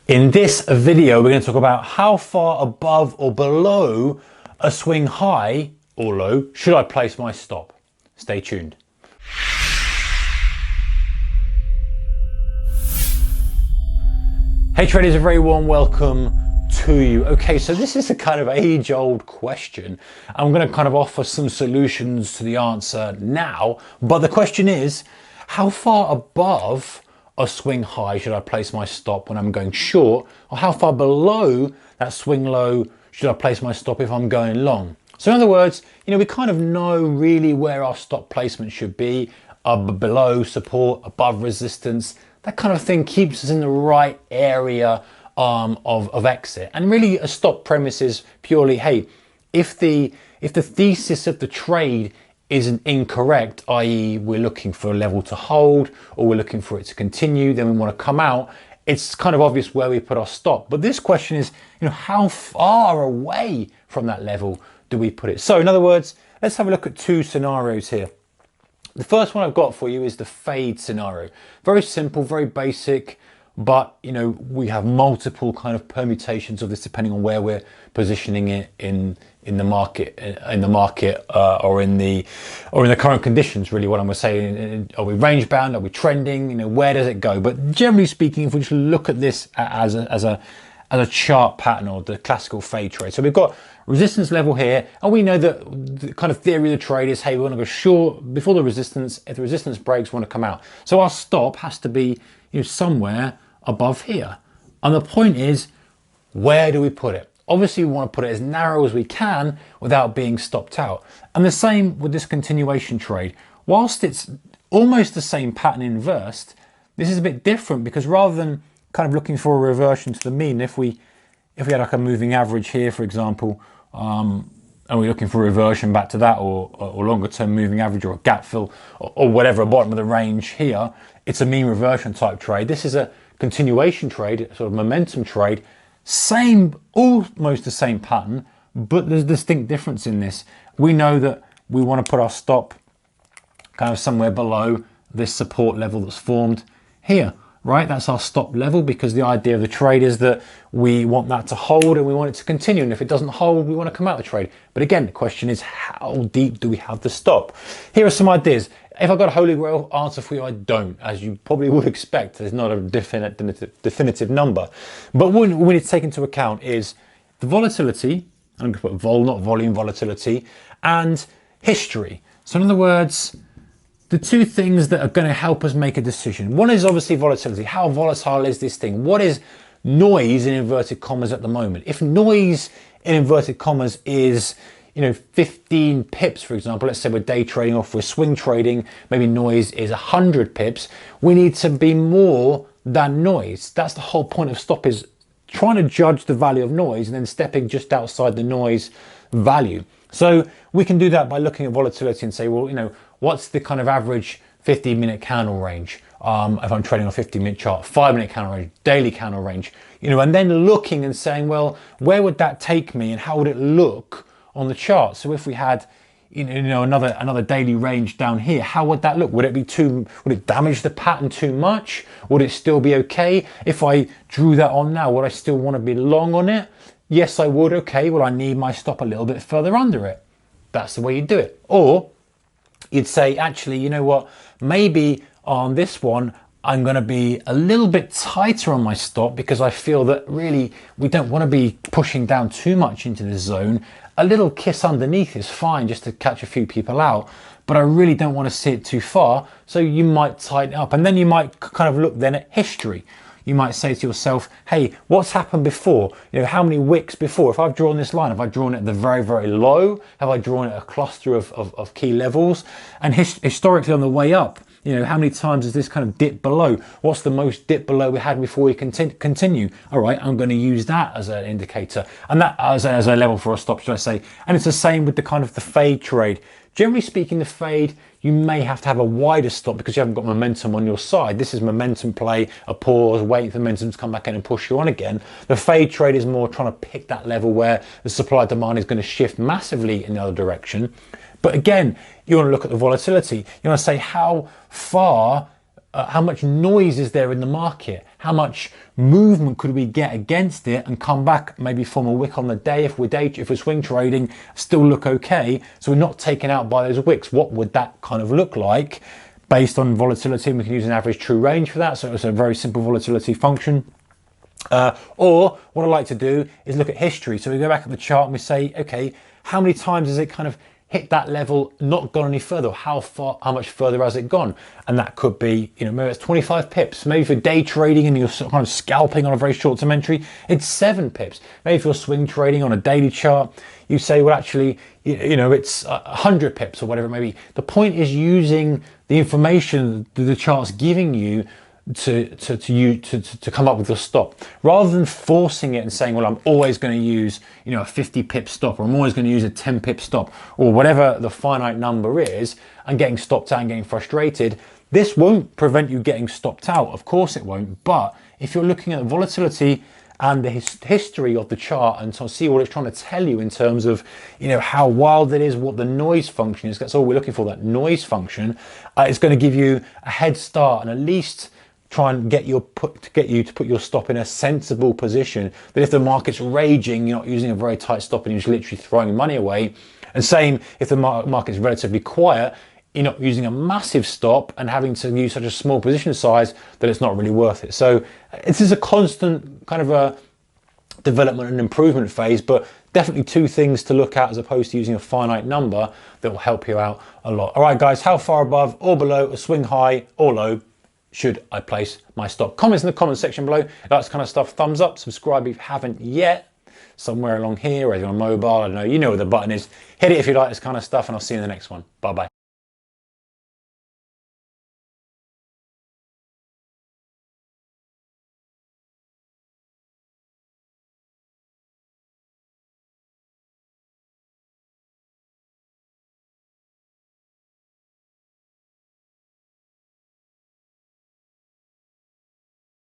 In this video, we're going to talk about how far above or below a swing high or low should I place my stop. Stay tuned. Hey traders, a very warm welcome to you. Okay, so this is a kind of age-old question. I'm going to kind of offer some solutions to the answer now, but the question is, how far above a swing high should I place my stop when I'm going short, or how far below that swing low should I place my stop if I'm going long? So in other words, we kind of know really where our stop placement should be, below support, above resistance. That kind of thing keeps us in the right area of exit. And really a stop premise is purely, hey, if the thesis of the trade isn't incorrect, i.e. we're looking for a level to hold or we're looking for it to continue, then we want to come out, it's kind of obvious where we put our stop. But this question is, how far away from that level do we put it? So in other words, let's have a look at two scenarios here. The first one I've got for you is the fade scenario. Very simple, very basic, but we have multiple kind of permutations of this depending on where we're positioning it in the market, or in the current conditions. Really, what I'm saying, are we range bound? Are we trending? Where does it go? But generally speaking, if we just look at this as a chart pattern or the classical fade trade, so we've got resistance level here, and we know that the kind of theory of the trade is, hey, we want to go short before the resistance. If the resistance breaks, we want to come out. So our stop has to be somewhere above here. And the point is, where do we put it? Obviously, we want to put it as narrow as we can without being stopped out. And the same with this continuation trade. Whilst it's almost the same pattern inversed, this is a bit different because rather than kind of looking for a reversion to the mean, if we had like a moving average here, for example, and we're looking for a reversion back to that, or longer term moving average, or a gap fill, or whatever, bottom of the range here, it's a mean reversion type trade. This is a continuation trade, sort of momentum trade, almost the same pattern, but there's a distinct difference in this. We know that we want to put our stop kind of somewhere below this support level that's formed here, right? That's our stop level, because the idea of the trade is that we want that to hold and we want it to continue. And if it doesn't hold, we want to come out of the trade. But again, the question is, how deep do we have the stop? Here are some ideas. If I've got a holy grail answer for you, I don't, as you probably would expect. There's not a definitive number. But what we need to take into account is the volatility, I'm going to put vol, not volume, volatility, and history. So in other words, the two things that are going to help us make a decision. One is obviously volatility. How volatile is this thing? What is noise in inverted commas at the moment? If noise in inverted commas is 15 pips, for example, let's say we're day trading or if we're swing trading, maybe noise is 100 pips, we need to be more than noise. That's the whole point of stop, is trying to judge the value of noise and then stepping just outside the noise value. So we can do that by looking at volatility and say, well, what's the kind of average 15-minute candle range? If I'm trading on a 15-minute chart, 5-minute candle range, daily candle range, and then looking and saying, well, where would that take me and how would it look on the chart? So if we had another daily range down here, how would that look? Would it damage the pattern too much? Would it still be okay? If I drew that on now, would I still want to be long on it? Yes, I would. Okay, well, I need my stop a little bit further under it. That's the way you do it. Or you'd say, actually, you know what, maybe on this one I'm going to be a little bit tighter on my stop because I feel that really we don't want to be pushing down too much into this zone. A little kiss underneath is fine just to catch a few people out, but I really don't want to see it too far. So you might tighten up, and then you might kind of look then at history. You might say to yourself, hey, what's happened before? How many wicks before? If I've drawn this line, have I drawn it at the very, very low? Have I drawn it a cluster of key levels? And historically on the way up, how many times has this kind of dip below? What's the most dip below we had before we continue? All right, I'm going to use that as an indicator, and that as a level for a stop, should I say. And it's the same with the kind of the fade trade. Generally speaking, the fade, you may have to have a wider stop because you haven't got momentum on your side. This is momentum play, a pause, waiting for momentum to come back in and push you on again. The fade trade is more trying to pick that level where the supply demand is going to shift massively in the other direction. But again, you want to look at the volatility. You want to say how far how much noise is there in the market? How much movement could we get against it and come back, maybe form a wick on the day if we're swing trading, still look okay, so we're not taken out by those wicks? What would that kind of look like based on volatility? And we can use an average true range for that, so it's a very simple volatility function. Or what I like to do is look at history. So we go back at the chart and we say, okay, how many times has it kind of hit that level, not gone any further? How much further has it gone? And that could be, maybe it's 25 pips. Maybe if you're day trading and you're kind of scalping on a very short term entry, it's 7 pips. Maybe if you're swing trading on a daily chart, you say, well, actually, it's 100 pips or whatever it may be. The point is using the information that the chart's giving you to come up with your stop, rather than forcing it and saying, well, I'm always going to use a 50 pip stop, or I'm always going to use a 10 pip stop, or whatever the finite number is, and getting stopped out and getting frustrated. This won't prevent you getting stopped out, of course it won't, but if you're looking at the volatility and the history of the chart and to see what it's trying to tell you in terms of how wild it is, what the noise function is, that's all we're looking for, that noise function. It's going to give you a head start and at least try and get you to put your stop in a sensible position, that if the market's raging, you're not using a very tight stop and you're just literally throwing money away. And same if the market's relatively quiet, you're not using a massive stop and having to use such a small position size that it's not really worth it. So this is a constant kind of a development and improvement phase, but definitely two things to look at as opposed to using a finite number that will help you out a lot. All right, guys, how far above or below a swing high or low should I place my stop? Comments in the comment section below. That's kind of stuff. Thumbs up, subscribe if you haven't yet. Somewhere along here, or if you're on mobile, I don't know, you know where the button is. Hit it if you like this kind of stuff, and I'll see you in the next one. Bye-bye.